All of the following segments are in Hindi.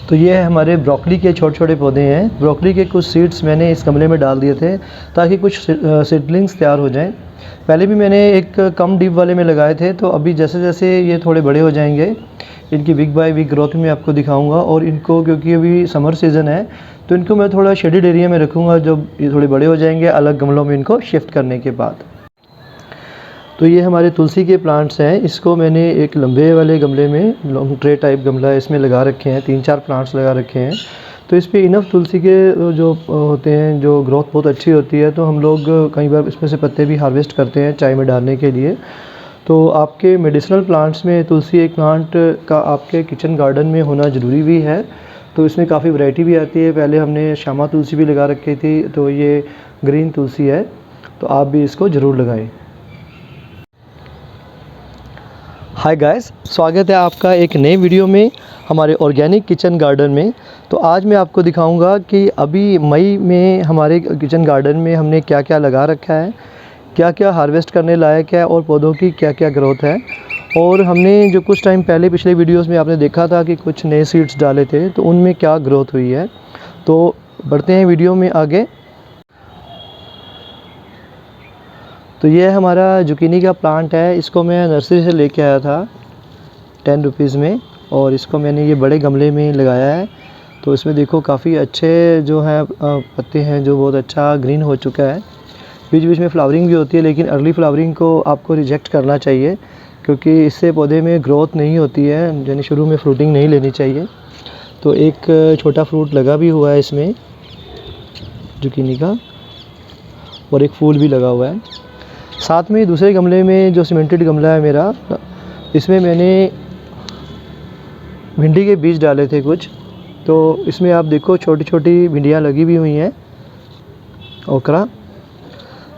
तो ये है हमारे ब्रोकली के छोटे छोटे पौधे हैं। ब्रोकली के कुछ सीड्स मैंने इस गमले में डाल दिए थे ताकि कुछ सीडलिंग्स तैयार हो जाएं। पहले भी मैंने एक कम डीप वाले में लगाए थे, तो अभी जैसे जैसे ये थोड़े बड़े हो जाएंगे इनकी वीक बाय वीक ग्रोथ में आपको दिखाऊंगा। और इनको क्योंकि अभी समर सीज़न है तो इनको मैं थोड़ा शेडेड एरिया में रखूँगा। जब ये थोड़े बड़े हो जाएंगे अलग गमलों में इनको शिफ्ट करने के बाद। तो ये हमारे तुलसी के प्लांट्स हैं। इसको मैंने एक लंबे वाले गमले में, लॉन्ग ट्रे टाइप गमला है, इसमें लगा रखे हैं। 3-4 प्लांट्स लगा रखे हैं। तो इस पे इनफ तुलसी के जो होते हैं, जो ग्रोथ बहुत अच्छी होती है, तो हम लोग कई बार इसमें से पत्ते भी हार्वेस्ट करते हैं चाय में डालने के लिए। तो आपके मेडिसिनल प्लांट्स में तुलसी एक प्लांट का आपके किचन गार्डन में होना ज़रूरी भी है। तो इसमें काफ़ी वैरायटी भी आती है। पहले हमने श्यामा तुलसी भी लगा रखी थी, तो ये ग्रीन तुलसी है, तो आप भी इसको ज़रूर लगाएं। हाय गाइस, स्वागत है आपका एक नए वीडियो में हमारे ऑर्गेनिक किचन गार्डन में। तो आज मैं आपको दिखाऊंगा कि अभी मई में हमारे किचन गार्डन में हमने क्या क्या लगा रखा है, क्या क्या हार्वेस्ट करने लायक है और पौधों की क्या क्या ग्रोथ है। और हमने जो कुछ टाइम पहले पिछले वीडियोस में आपने देखा था कि कुछ नए सीड्स डाले थे, तो उनमें क्या ग्रोथ हुई है। तो बढ़ते हैं वीडियो में आगे। तो ये हमारा जुकीनी का प्लांट है। इसको मैं नर्सरी से लेके आया था 10 रुपीज़ में, और इसको मैंने ये बड़े गमले में लगाया है। तो इसमें देखो काफ़ी अच्छे जो हैं पत्ते हैं, जो बहुत अच्छा ग्रीन हो चुका है। बीच बीच में फ्लावरिंग भी होती है, लेकिन अर्ली फ्लावरिंग को आपको रिजेक्ट करना चाहिए क्योंकि इससे पौधे में ग्रोथ नहीं होती है, यानी शुरू में फ्रूटिंग नहीं लेनी चाहिए। तो एक छोटा फ्रूट लगा भी हुआ है इसमें जुकीनी का, और एक फूल भी लगा हुआ है। साथ में दूसरे गमले में जो सीमेंटेड गमला है मेरा, इसमें मैंने भिंडी के बीज डाले थे कुछ। तो इसमें आप देखो छोटी छोटी भिंडियाँ लगी भी हुई हैं, ओकरा।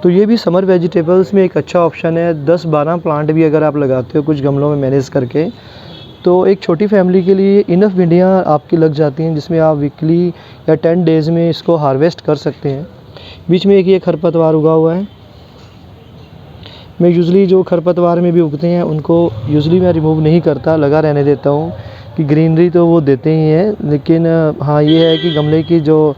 तो ये भी समर वेजिटेबल्स में एक अच्छा ऑप्शन है। 10-12 प्लांट भी अगर आप लगाते हो कुछ गमलों में मैनेज करके, तो एक छोटी फैमिली के लिए इनफ भिंडियाँ आपकी लग जाती हैं, जिसमें आप वीकली या 10 डेज़ में इसको हार्वेस्ट कर सकते हैं। बीच में एक ये खरपतवार उगा हुआ है। मैं यूज़ुअली जो खरपतवार में भी उगते हैं उनको यूज़ुअली मैं रिमूव नहीं करता, लगा रहने देता हूँ कि ग्रीनरी तो वो देते ही हैं। लेकिन हाँ, ये है कि गमले की जो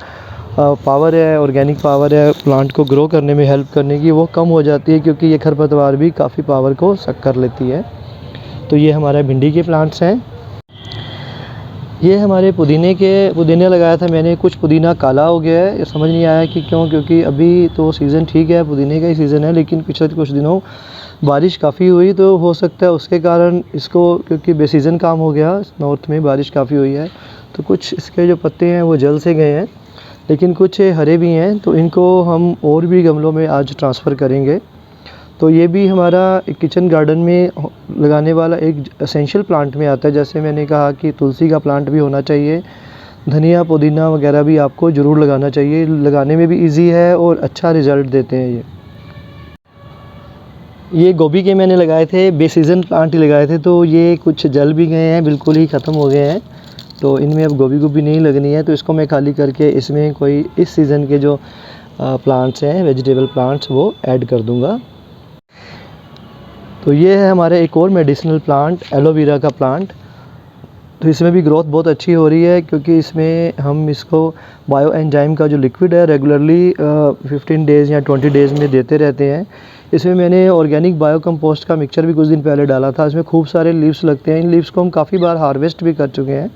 पावर है, ऑर्गेनिक पावर है प्लांट को ग्रो करने में हेल्प करने की, वो कम हो जाती है क्योंकि ये खरपतवार भी काफ़ी पावर को सक कर लेती है। तो ये हमारा भिंडी के प्लांट्स हैं। ये हमारे पुदीने लगाया था मैंने। कुछ पुदीना काला हो गया है, ये समझ नहीं आया कि क्यों, क्योंकि अभी तो सीज़न ठीक है, पुदीने का ही सीज़न है, लेकिन पिछले कुछ दिनों बारिश काफ़ी हुई, तो हो सकता है उसके कारण इसको, क्योंकि बेसीज़न काम हो गया, नॉर्थ में बारिश काफ़ी हुई है, तो कुछ इसके जो पत्ते हैं वो जल से गए हैं, लेकिन कुछ हरे भी हैं। तो इनको हम और भी गमलों में आज ट्रांसफ़र करेंगे। तो ये भी हमारा एक किचन गार्डन में लगाने वाला एक एसेंशियल प्लांट में आता है। जैसे मैंने कहा कि तुलसी का प्लांट भी होना चाहिए, धनिया पुदीना वगैरह भी आपको ज़रूर लगाना चाहिए। लगाने में भी इजी है और अच्छा रिज़ल्ट देते हैं। ये गोभी के मैंने लगाए थे, बेसीज़न प्लांट ही लगाए थे, तो ये कुछ जल भी गए हैं, बिल्कुल ही ख़त्म हो गए हैं। तो इनमें अब गोभी नहीं लगनी है, तो इसको मैं खाली करके इसमें कोई इस सीज़न के जो प्लांट्स हैं, वेजिटेबल प्लांट्स, वो ऐड कर दूँगा। तो ये है हमारा एक और मेडिसिनल प्लांट, एलोवेरा का प्लांट। तो इसमें भी ग्रोथ बहुत अच्छी हो रही है क्योंकि इसमें हम इसको बायो एंजाइम का जो लिक्विड है रेगुलरली 15 डेज़ या 20 डेज़ में देते रहते हैं। इसमें मैंने ऑर्गेनिक बायो कंपोस्ट का मिक्सचर भी कुछ दिन पहले डाला था। इसमें खूब सारे लीव्स लगते हैं। इन लीव्स को हम काफ़ी बार हार्वेस्ट भी कर चुके हैं।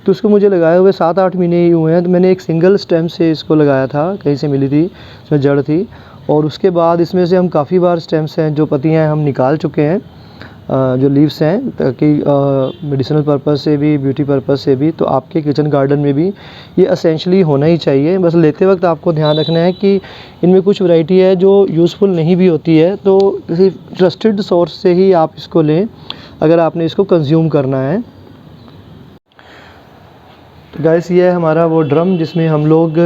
तो इसको मुझे लगाए हुए 7-8 महीने ही हुए हैं। तो मैंने एक सिंगल स्टेम से इसको लगाया था, कहीं से मिली थी, इसमें जड़ थी, और उसके बाद इसमें से हम काफ़ी बार स्टेम्स हैं, जो पत्तियां हैं, हम निकाल चुके हैं, जो लीव्स हैं, ताकि मेडिसिनल पर्पस से भी, ब्यूटी पर्पस से भी। तो आपके किचन गार्डन में भी ये एसेंशियली होना ही चाहिए। बस लेते वक्त आपको ध्यान रखना है कि इनमें कुछ वैरायटी है जो यूज़फुल नहीं भी होती है, तो किसी ट्रस्टेड सोर्स से ही आप इसको लें अगर आपने इसको कंज्यूम करना है। तो गाइस, ये है हमारा वो ड्रम जिसमें हम लोग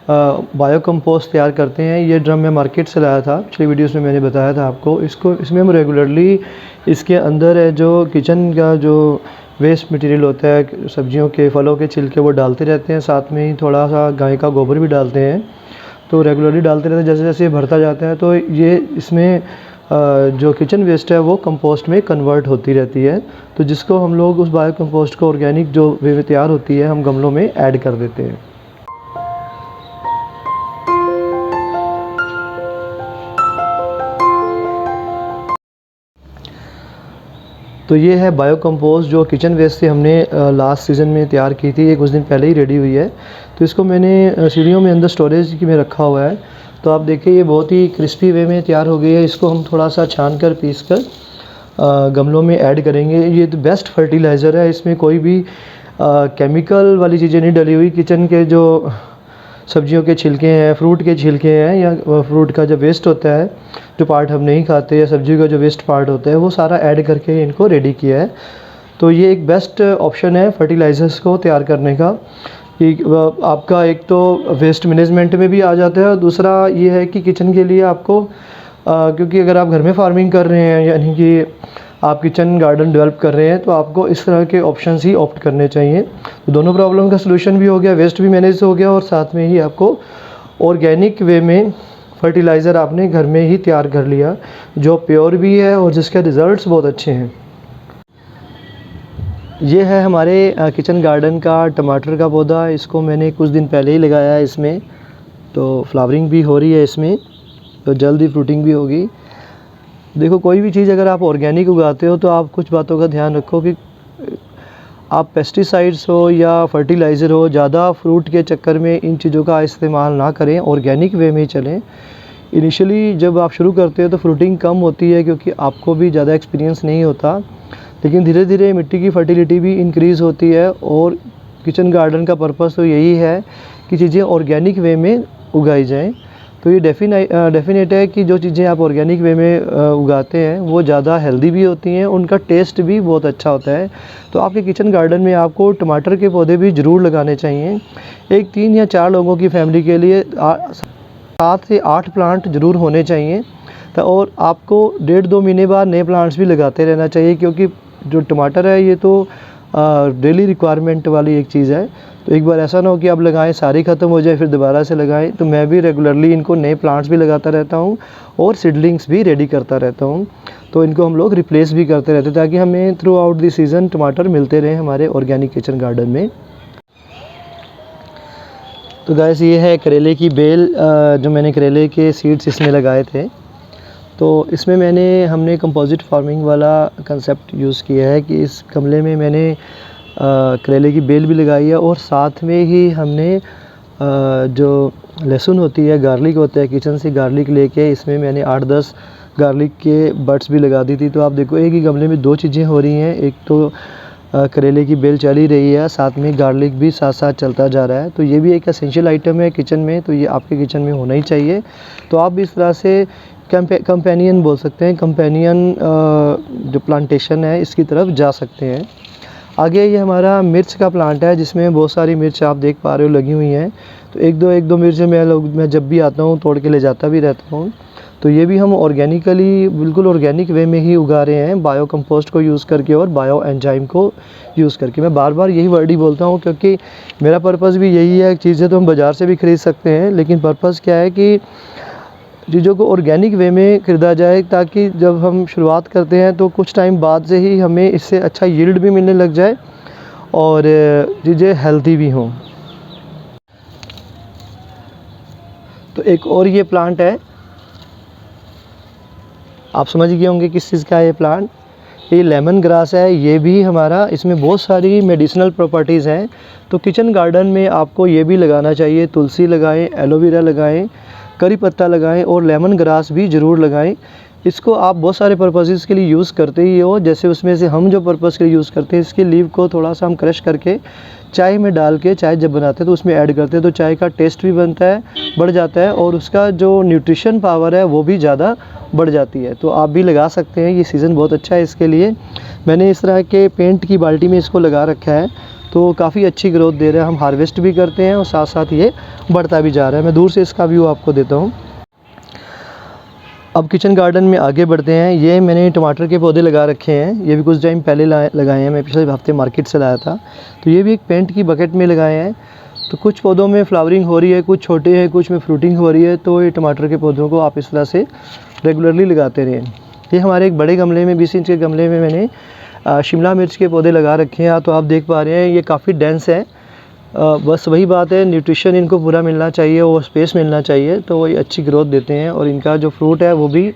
बायो कंपोस्ट तैयार करते हैं। ये ड्रम मैं मार्केट से लाया था, पिछली वीडियोस में मैंने बताया था आपको। इसमें हम रेगुलरली इसके अंदर है जो किचन का जो वेस्ट मटेरियल होता है, सब्जियों के, फलों के छिलके, वो डालते रहते हैं। साथ में ही थोड़ा सा गाय का गोबर भी डालते हैं। तो रेगुलरली डालते रहते हैं। जैसे जैसे ये भरता जाता है तो ये इसमें जो किचन वेस्ट है वो कंपोस्ट में कन्वर्ट होती रहती है, तो जिसको हम लोग उस बायो कंपोस्ट को ऑर्गेनिक जो वे में तैयार होती है हम गमलों में ऐड कर देते हैं। तो ये है बायो कंपोस्ट जो किचन वेस्ट से हमने लास्ट सीज़न में तैयार की थी, ये कुछ दिन पहले ही रेडी हुई है। तो इसको मैंने सीढ़ियों में अंदर स्टोरेज की में रखा हुआ है। तो आप देखिए ये बहुत ही क्रिस्पी वे में तैयार हो गई है। इसको हम थोड़ा सा छान कर पीस कर गमलों में ऐड करेंगे। ये तो बेस्ट फर्टिलाइज़र है, इसमें कोई भी केमिकल वाली चीज़ें नहीं डली हुई। किचन के जो सब्जियों के छिलके हैं, फ्रूट के छिलके हैं, या फ्रूट का जो वेस्ट होता है, जो पार्ट हम नहीं खाते, या सब्जी का जो वेस्ट पार्ट होता है, वो सारा ऐड करके इनको रेडी किया है। तो ये एक बेस्ट ऑप्शन है फर्टिलाइज़र्स को तैयार करने का कि आपका एक तो वेस्ट मैनेजमेंट में भी आ जाता है, और दूसरा ये है कि किचन के लिए आपको क्योंकि अगर आप घर में फार्मिंग कर रहे हैं, यानी कि आप किचन गार्डन डेवलप कर रहे हैं, तो आपको इस तरह के ऑप्शंस ही ऑप्ट करने चाहिए। तो दोनों प्रॉब्लम का सलूशन भी हो गया, वेस्ट भी मैनेज हो गया, और साथ में ही आपको ऑर्गेनिक वे में फर्टिलाइज़र आपने घर में ही तैयार कर लिया, जो प्योर भी है और जिसके रिज़ल्ट्स बहुत अच्छे हैं। ये है हमारे किचन गार्डन का टमाटर का पौधा। इसको मैंने कुछ दिन पहले ही लगाया है। इसमें तो फ्लावरिंग भी हो रही है, इसमें तो जल्द ही फ्रूटिंग भी होगी। देखो, कोई भी चीज़ अगर आप ऑर्गेनिक उगाते हो तो आप कुछ बातों का ध्यान रखो कि आप पेस्टिसाइड्स हो या फर्टिलाइज़र हो, ज़्यादा फ्रूट के चक्कर में इन चीज़ों का इस्तेमाल ना करें, ऑर्गेनिक वे में ही चलें। इनिशियली जब आप शुरू करते हो तो फ्रूटिंग कम होती है, क्योंकि आपको भी ज़्यादा एक्सपीरियंस नहीं होता, लेकिन धीरे धीरे मिट्टी की फर्टिलिटी भी इंक्रीज़ होती है। और किचन गार्डन का पर्पस तो यही है कि चीज़ें ऑर्गेनिक वे में उगाई जाएँ। तो ये डेफिनेट है कि जो चीज़ें आप ऑर्गेनिक वे में उगाते हैं वो ज़्यादा हेल्दी भी होती हैं, उनका टेस्ट भी बहुत अच्छा होता है। तो आपके किचन गार्डन में आपको टमाटर के पौधे भी ज़रूर लगाने चाहिए। एक 3 या 4 लोगों की फैमिली के लिए 7 से 8 प्लांट ज़रूर होने चाहिए। और आपको 1.5-2 महीने बाद नए प्लांट्स भी लगाते रहना चाहिए, क्योंकि जो टमाटर है ये तो डेली रिक्वायरमेंट वाली एक चीज़ है। तो एक बार ऐसा ना हो कि आप लगाएं सारी ख़त्म हो जाए फिर दोबारा से लगाएं। तो मैं भी रेगुलरली इनको नए प्लांट्स भी लगाता रहता हूं और सीडलिंग्स भी रेडी करता रहता हूं। तो इनको हम लोग रिप्लेस भी करते रहते हैं, ताकि हमें थ्रू आउट द सीज़न टमाटर मिलते रहें हमारे ऑर्गेनिक किचन गार्डन में। तो गाइस, ये है करेले की बेल, जो मैंने करेले के सीड्स इसमें लगाए थे। तो इसमें हमने कंपोजिट फार्मिंग वाला कंसेप्ट यूज़ किया है कि इस गमले में मैंने करेले की बेल भी लगाई है, और साथ में ही हमने जो लहसुन होती है, गार्लिक होता है, किचन से गार्लिक लेके इसमें मैंने 8-10 गार्लिक के बड्स भी लगा दी थी। तो आप देखो, एक ही गमले में 2 चीज़ें हो रही हैं। एक तो करेले की बेल चल ही रही है, साथ में गार्लिक भी साथ साथ चलता जा रहा है। तो ये भी एक एसेंशियल आइटम है किचन में, तो ये आपके किचन में होना ही चाहिए। तो आप भी इस तरह से कंपेनियन बोल सकते हैं, कंपेनियन जो प्लांटेशन है इसकी तरफ जा सकते हैं। आगे ये हमारा मिर्च का प्लांट है, जिसमें बहुत सारी मिर्च आप देख पा रहे हो लगी हुई हैं। तो एक दो मिर्च मैं जब भी आता हूँ तोड़ के ले जाता भी रहता हूँ। तो ये भी हम ऑर्गेनिकली, बिल्कुल ऑर्गेनिक वे में ही उगा रहे हैं, बायो कंपोस्ट को यूज़ करके और बायो एंजाइम को यूज़ करके। मैं बार बार यही वर्ड ही बोलता हूँ, क्योंकि मेरा पर्पज़ भी यही है। चीज़ें तो हम बाज़ार से भी ख़रीद सकते हैं, लेकिन पर्पज़ क्या है कि चीज़ों को ऑर्गेनिक वे में ख़रीदा जाए, ताकि जब हम शुरुआत करते हैं तो कुछ टाइम बाद से ही हमें इससे अच्छा यील्ड भी मिलने लग जाए और चीज़ें हेल्दी भी हों। तो एक और ये प्लांट है, आप समझ गए होंगे किस चीज़ का है ये प्लांट। ये लेमन ग्रास है। ये भी हमारा, इसमें बहुत सारी मेडिसिनल प्रॉपर्टीज़ हैं। तो किचन गार्डन में आपको ये भी लगाना चाहिए। तुलसी लगाएं, एलोवेरा लगाएं, करी पत्ता लगाएं और लेमन ग्रास भी ज़रूर लगाएं। इसको आप बहुत सारे पर्पसेस के लिए यूज़ करते ही हो, जैसे उसमें से हम जो पर्पस के लिए यूज़ करते हैं, इसके लीव को थोड़ा सा हम क्रश करके चाय में डाल के चाय जब बनाते हैं तो उसमें ऐड करते हैं, तो चाय का टेस्ट भी बनता है, बढ़ जाता है, और उसका जो न्यूट्रिशन पावर है वो भी ज़्यादा बढ़ जाती है। तो आप भी लगा सकते हैं, ये सीज़न बहुत अच्छा है इसके लिए। मैंने इस तरह के पेंट की बाल्टी में इसको लगा रखा है, तो काफ़ी अच्छी ग्रोथ दे रहा है। हम हार्वेस्ट भी करते हैं और साथ साथ ये बढ़ता भी जा रहा है। मैं दूर से इसका व्यू आपको देता हूँ। अब किचन गार्डन में आगे बढ़ते हैं। ये मैंने टमाटर के पौधे लगा रखे हैं, ये भी कुछ टाइम पहले लगाए हैं, मैं पिछले हफ्ते मार्केट से लाया था। तो ये भी एक पेंट की बकेट में लगाए हैं। तो कुछ पौधों में फ्लावरिंग हो रही है, कुछ छोटे हैं, कुछ में फ्रूटिंग हो रही है। तो ये टमाटर के पौधों को आप इस तरह से रेगुलरली लगाते रहें। ये हमारे एक बड़े गमले में 20 इंच के गमले में मैंने शिमला मिर्च के पौधे लगा रखे हैं। तो आप देख पा रहे हैं ये काफ़ी डेंस है। बस वही बात है, न्यूट्रिशन इनको पूरा मिलना चाहिए और स्पेस मिलना चाहिए, तो वही अच्छी ग्रोथ देते हैं। और इनका जो फ्रूट है वो भी,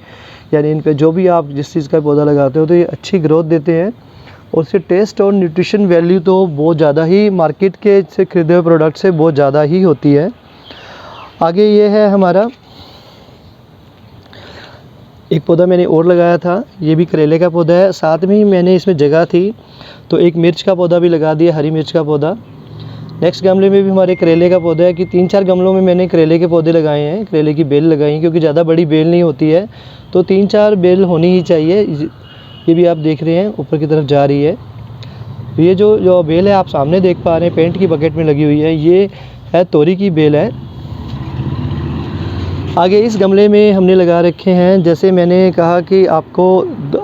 यानी इन पे जो भी आप जिस चीज़ का पौधा लगाते हो तो ये अच्छी ग्रोथ देते हैं। और इससे टेस्ट और न्यूट्रिशन वैल्यू तो बहुत ज़्यादा ही मार्केट के से खरीदे हुए प्रोडक्ट से बहुत ज़्यादा ही होती है। आगे ये है हमारा एक पौधा मैंने और लगाया था, ये भी करेले का पौधा है। साथ में ही मैंने इसमें जगह थी तो एक मिर्च का पौधा भी लगा दिया, हरी मिर्च का पौधा। नेक्स्ट गमले में भी हमारे करेले का पौधा है कि 3-4 गमलों में मैंने करेले के पौधे लगाए हैं, करेले की बेल लगाई हैं, क्योंकि ज़्यादा बड़ी बेल नहीं होती है तो 3-4 बेल होनी ही चाहिए। ये भी आप देख रहे हैं ऊपर की तरफ जा रही है। ये जो बेल है आप सामने देख पा रहे हैं, पेंट की बकेट में लगी हुई है, ये है तोरी की बेल है। आगे इस गमले में हमने लगा रखे हैं, जैसे मैंने कहा कि आपको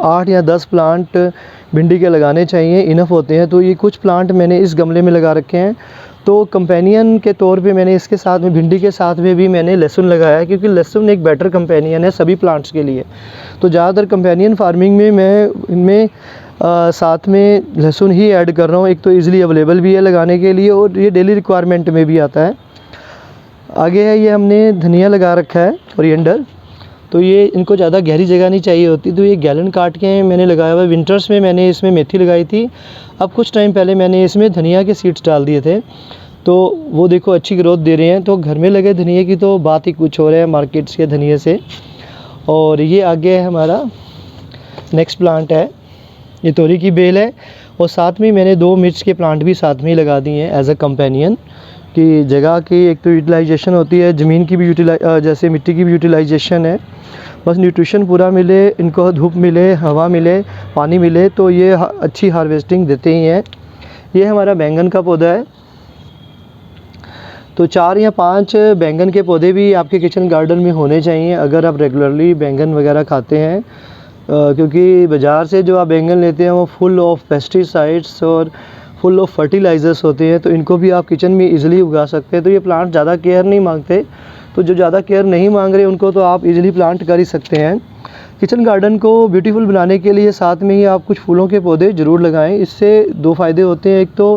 8 या 10 प्लांट भिंडी के लगाने चाहिए, इनफ होते हैं। तो ये कुछ प्लांट मैंने इस गमले में लगा रखे हैं। तो कंपेनियन के तौर पे मैंने इसके साथ में भिंडी के साथ में भी मैंने लहसुन लगाया है, क्योंकि लहसुन एक बेटर कंपेनियन है सभी प्लांट्स के लिए। तो ज़्यादातर कंपेनियन फार्मिंग में मैं इनमें साथ में लहसुन ही ऐड कर रहा हूँ। एक तो ईज़िली अवेलेबल भी है लगाने के लिए और ये डेली रिक्वायरमेंट में भी आता है। आगे है ये हमने धनिया लगा रखा है, कोरिएंडर। तो ये इनको ज़्यादा गहरी जगह नहीं चाहिए होती, तो ये गैलन काट के मैंने लगाया हुआ है। विंटर्स में मैंने इसमें मेथी लगाई थी, अब कुछ टाइम पहले मैंने इसमें धनिया के सीड्स डाल दिए थे, तो वो देखो अच्छी ग्रोथ दे रहे हैं। तो घर में लगे धनिया की तो बात ही कुछ हो रहा है मार्केट्स के धनिया से। और ये आगे है हमारा नेक्स्ट प्लांट है, ये तोरी की बेल है। और साथ में मैंने 2 मिर्च के प्लांट भी साथ में ही लगा दिए हैं एज अ कंपेनियन, कि जगह की एक तो यूटिलाइजेशन होती है, ज़मीन की भी जैसे मिट्टी की भी यूटिलाइजेशन है। बस न्यूट्रिशन पूरा मिले, इनको धूप मिले, हवा मिले, पानी मिले, तो ये अच्छी हार्वेस्टिंग देते ही हैं। ये हमारा बैंगन का पौधा है। तो 4 या 5 बैंगन के पौधे भी आपके किचन गार्डन में होने चाहिए अगर आप रेगुलरली बैंगन वगैरह खाते हैं। क्योंकि बाज़ार से जो आप बैंगन लेते हैं वो फुल ऑफ पेस्टिसाइड्स और फुल ऑफ फर्टिलाइज़र्स होते हैं, तो इनको भी आप किचन में इजीली उगा सकते हैं। तो ये प्लांट ज़्यादा केयर नहीं मांगते, तो जो ज़्यादा केयर नहीं मांग रहे उनको तो आप इजीली प्लांट कर ही सकते हैं। किचन गार्डन को ब्यूटीफुल बनाने के लिए साथ में ही आप कुछ फूलों के पौधे ज़रूर लगाएं। इससे 2 फ़ायदे होते हैं, एक तो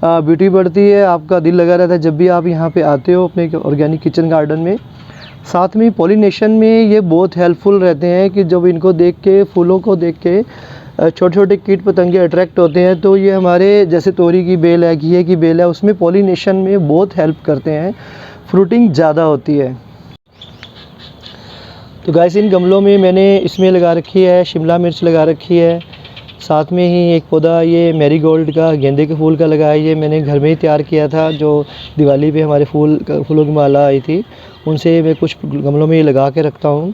ब्यूटी बढ़ती है, आपका दिल लगा रहता है जब भी आप यहाँ पे आते हो अपने ऑर्गेनिक किचन गार्डन में। साथ में पॉलिनेशन में ये बहुत हेल्पफुल रहते हैं कि जब इनको देख के, फूलों को देख के छोटे छोटे कीट पतंगे अट्रैक्ट होते हैं, तो ये हमारे जैसे तोरी की बेल है, घिये की बेल है, उसमें पॉलिनेशन में बहुत हेल्प करते हैं, फ्रूटिंग ज़्यादा होती है। तो गाइस इन गमलों में मैंने इसमें लगा रखी है शिमला मिर्च लगा रखी है, साथ में ही एक पौधा ये मैरीगोल्ड का, गेंदे के फूल का लगाया। ये मैंने घर में ही तैयार किया था, जो दिवाली पे हमारे फूलों की माला आई थी, उनसे मैं कुछ गमलों में ये लगा के रखता हूँ।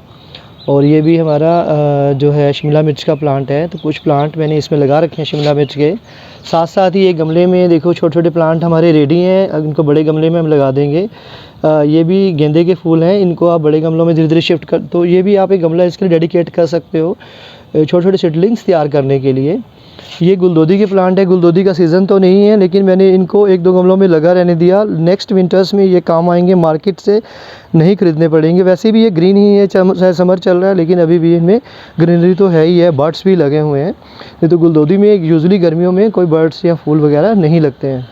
और ये भी हमारा जो है शिमला मिर्च का प्लांट है, तो कुछ प्लांट मैंने इसमें लगा रखे हैं शिमला मिर्च के। साथ साथ ही ये गमले में देखो छोटे छोटे प्लांट हमारे रेडी हैं, अब इनको बड़े गमले में हम लगा देंगे। ये भी गेंदे के फूल हैं, इनको आप बड़े गमलों में धीरे धीरे शिफ्ट कर, तो ये भी आप एक गमला इसके लिए डेडिकेट कर सकते हो छोटे छोटे सीडलिंग्स तैयार करने के लिए। ये गुलदोदी के प्लांट है, गुलदोदी का सीज़न तो नहीं है, लेकिन मैंने इनको 1-2 गमलों में लगा रहने दिया। नेक्स्ट विंटर्स में ये काम आएंगे, मार्केट से नहीं खरीदने पड़ेंगे। वैसे भी ये ग्रीन ही है, चाहे समर चल रहा है, लेकिन अभी भी इनमें ग्रीनरी तो है ही है, बर्ड्स भी लगे हुए हैं। नहीं तो गुलदोदी में यूजुअली गर्मियों में कोई बर्ड्स या फूल वगैरह नहीं लगते हैं।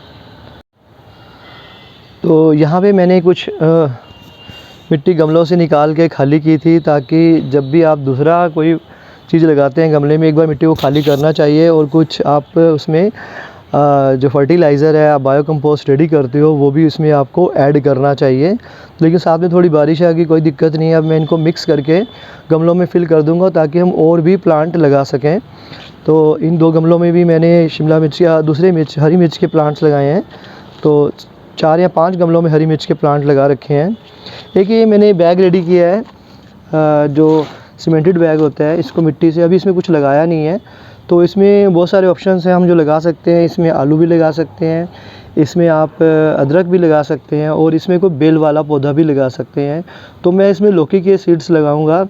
तो यहाँ पे मैंने कुछ मिट्टी गमलों से निकाल के खाली की थी, ताकि जब भी आप दूसरा कोई चीज़ लगाते हैं गमले में, एक बार मिट्टी को खाली करना चाहिए। और कुछ आप उसमें जो फर्टिलाइज़र है, आप बायो कंपोस्ट रेडी करते हो, वो भी उसमें आपको ऐड करना चाहिए। लेकिन साथ में थोड़ी बारिश आ गई, कोई दिक्कत नहीं है, अब मैं इनको मिक्स करके गमलों में फिल कर दूँगा ताकि हम और भी प्लांट लगा सकें। तो इन 2 गमलों में भी मैंने शिमला मिर्च या दूसरे मिर्च, हरी मिर्च के प्लांट्स लगाए हैं। तो 4 या 5 गमलों में हरी मिर्च के प्लांट लगा रखे हैं। एक ये मैंने बैग रेडी किया है, जो सीमेंटेड बैग होता है, इसको मिट्टी से, अभी इसमें कुछ लगाया नहीं है। तो इसमें बहुत सारे ऑप्शंस हैं हम जो लगा सकते हैं। इसमें आलू भी लगा सकते हैं, इसमें आप अदरक भी लगा सकते हैं, और इसमें कोई बेल वाला पौधा भी लगा सकते हैं। तो मैं इसमें लौकी के सीड्स लगाऊंगा,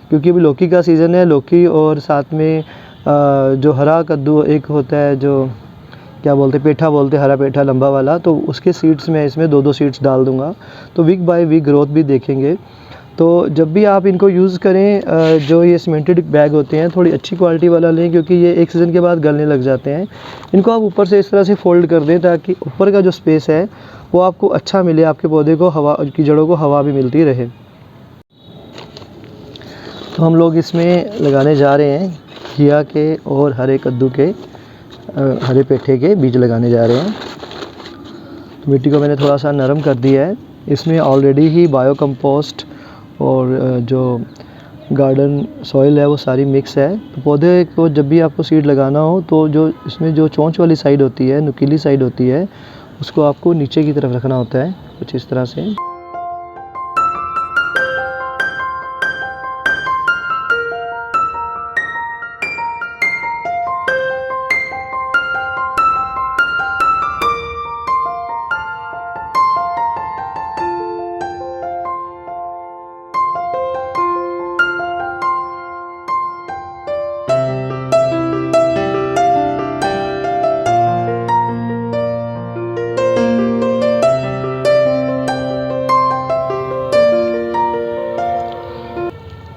क्योंकि अभी लौकी का सीज़न है। लौकी और साथ में जो हरा कद्दू एक होता है, जो क्या बोलते पेठा बोलते, हरा पेठा लंबा वाला, तो उसके सीड्स मैं इसमें 2-2 सीड्स डाल दूँगा। तो वीक बाय वीक ग्रोथ भी देखेंगे। तो जब भी आप इनको यूज़ करें, जो ये सीमेंटेड बैग होते हैं थोड़ी अच्छी क्वालिटी वाला लें, क्योंकि ये एक सीज़न के बाद गलने लग जाते हैं। इनको आप ऊपर से इस तरह से फ़ोल्ड कर दें ताकि ऊपर का जो स्पेस है वो आपको अच्छा मिले, आपके पौधे को हवा की जड़ों को हवा भी मिलती रहे। तो हम लोग इसमें लगाने जा रहे हैं घिया के और हरे कद्दू के, हरे पेठे के बीज लगाने जा रहे हैं। तो मिट्टी को मैंने थोड़ा सा नरम कर दिया है। इसमें ऑलरेडी ही बायो कंपोस्ट और जो गार्डन सॉइल है वो सारी मिक्स है। तो पौधे को जब भी आपको सीड लगाना हो तो जो इसमें जो चोंच वाली साइड होती है, नुकीली साइड होती है, उसको आपको नीचे की तरफ रखना होता है, कुछ इस तरह से।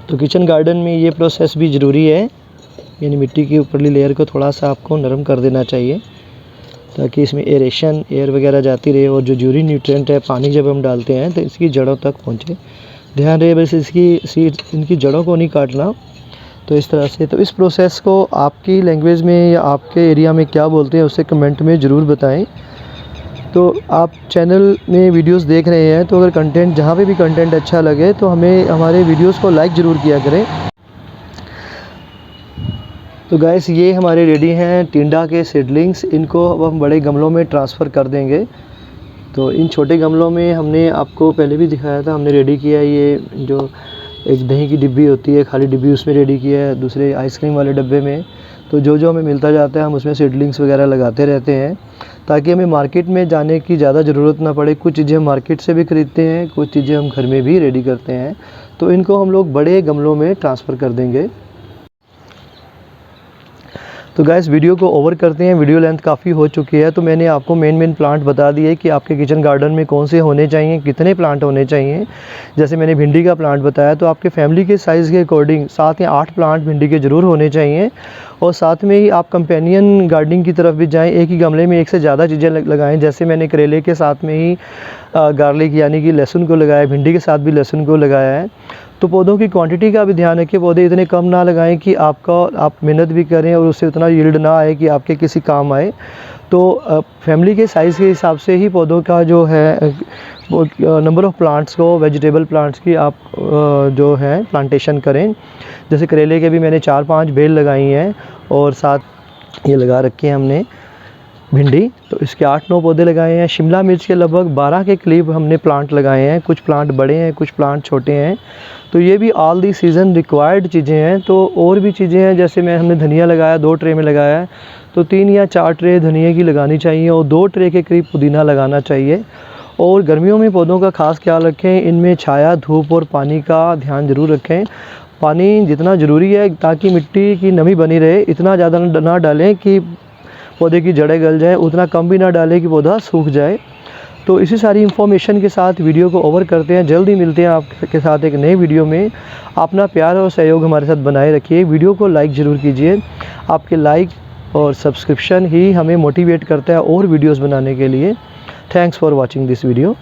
तो किचन गार्डन में ये प्रोसेस भी ज़रूरी है, यानी मिट्टी की ऊपरली लेयर को थोड़ा सा आपको नरम कर देना चाहिए ताकि इसमें एरेशन, एयर वगैरह जाती रहे और जो ज़रूरी न्यूट्रिएंट है पानी जब हम डालते हैं तो इसकी जड़ों तक पहुँचे। ध्यान रहे बस इसकी सीड, इनकी जड़ों को नहीं काटना। तो इस तरह से, तो इस प्रोसेस को आपकी लैंग्वेज में या आपके एरिया में क्या बोलते हैं उसे कमेंट में ज़रूर बताएं। तो आप चैनल में वीडियोस देख रहे हैं तो अगर कंटेंट, जहाँ पे भी कंटेंट अच्छा लगे तो हमें हमारे वीडियोस को लाइक ज़रूर किया करें। तो गाइस ये हमारे रेडी हैं टिंडा के सीडलिंग्स। इनको अब हम बड़े गमलों में ट्रांसफ़र कर देंगे। तो इन छोटे गमलों में हमने आपको पहले भी दिखाया था, हमने रेडी किया ये जो एक दही की डिब्बी होती है, खाली डिब्बी, उसमें रेडी किया है। दूसरे आइसक्रीम वाले डब्बे में, तो जो हमें मिलता जाता है हम उसमें सीडलिंग्स वगैरह लगाते रहते हैं ताकि हमें मार्केट में जाने की ज़्यादा ज़रूरत ना पड़े। कुछ चीज़ें हम मार्केट से भी ख़रीदते हैं, कुछ चीज़ें हम घर में भी रेडी करते हैं। तो इनको हम लोग बड़े गमलों में ट्रांसफ़र कर देंगे। तो गाइस वीडियो को ओवर करते हैं, वीडियो लेंथ काफ़ी हो चुकी है। तो मैंने आपको मेन प्लांट बता दिए कि आपके किचन गार्डन में कौन से होने चाहिए, कितने प्लांट होने चाहिए। जैसे मैंने भिंडी का प्लांट बताया, तो आपके फैमिली के साइज़ के अकॉर्डिंग 7 या 8 प्लांट भिंडी के ज़रूर होने चाहिए। और साथ में ही आप कंपेनियन गार्डनिंग की तरफ भी जाएँ, एक ही गमले में एक से ज़्यादा चीज़ें लगाएँ। जैसे मैंने करेले के साथ में ही गार्लिक यानी कि लहसुन को लगाया, भिंडी के साथ भी लहसुन को लगाया है। तो पौधों की क्वांटिटी का भी ध्यान रखें, पौधे इतने कम ना लगाएं कि आप मेहनत भी करें और उससे उतना यील्ड ना आए कि आपके किसी काम आए। तो फैमिली के साइज़ के हिसाब से ही पौधों का जो है वो नंबर ऑफ़ प्लांट्स को, वेजिटेबल प्लांट्स की आप जो है प्लांटेशन करें। जैसे करेले के भी मैंने 4-5 बेल लगाई हैं और साथ ये लगा रखे हैं हमने भिंडी, तो इसके 8-9 पौधे लगाए हैं। शिमला मिर्च के लगभग 12 के करीब हमने प्लांट लगाए हैं। कुछ प्लांट बड़े हैं, कुछ प्लांट छोटे हैं। तो ये भी ऑल दी सीज़न रिक्वायर्ड चीज़ें हैं। तो और भी चीज़ें हैं, जैसे हमने धनिया लगाया, 2 ट्रे में लगाया है, तो 3 या 4 ट्रे धनिया की लगानी चाहिए और 2 ट्रे के करीब पुदीना लगाना चाहिए। और गर्मियों में पौधों का ख़ास ख्याल रखें, इनमें छाया, धूप और पानी का ध्यान ज़रूर रखें। पानी जितना ज़रूरी है ताकि मिट्टी की नमी बनी रहे, इतना ज़्यादा ना डालें कि पौधे की जड़ें गल जाएँ, उतना कम भी ना डालें कि पौधा सूख जाए। तो इसी सारी इन्फॉर्मेशन के साथ वीडियो को ओवर करते हैं। जल्दी मिलते हैं आपके साथ एक नए वीडियो में। अपना प्यार और सहयोग हमारे साथ बनाए रखिए। वीडियो को लाइक ज़रूर कीजिए। आपके लाइक और सब्सक्रिप्शन ही हमें मोटिवेट करता है और वीडियोस बनाने के लिए। Thanks for watching this video.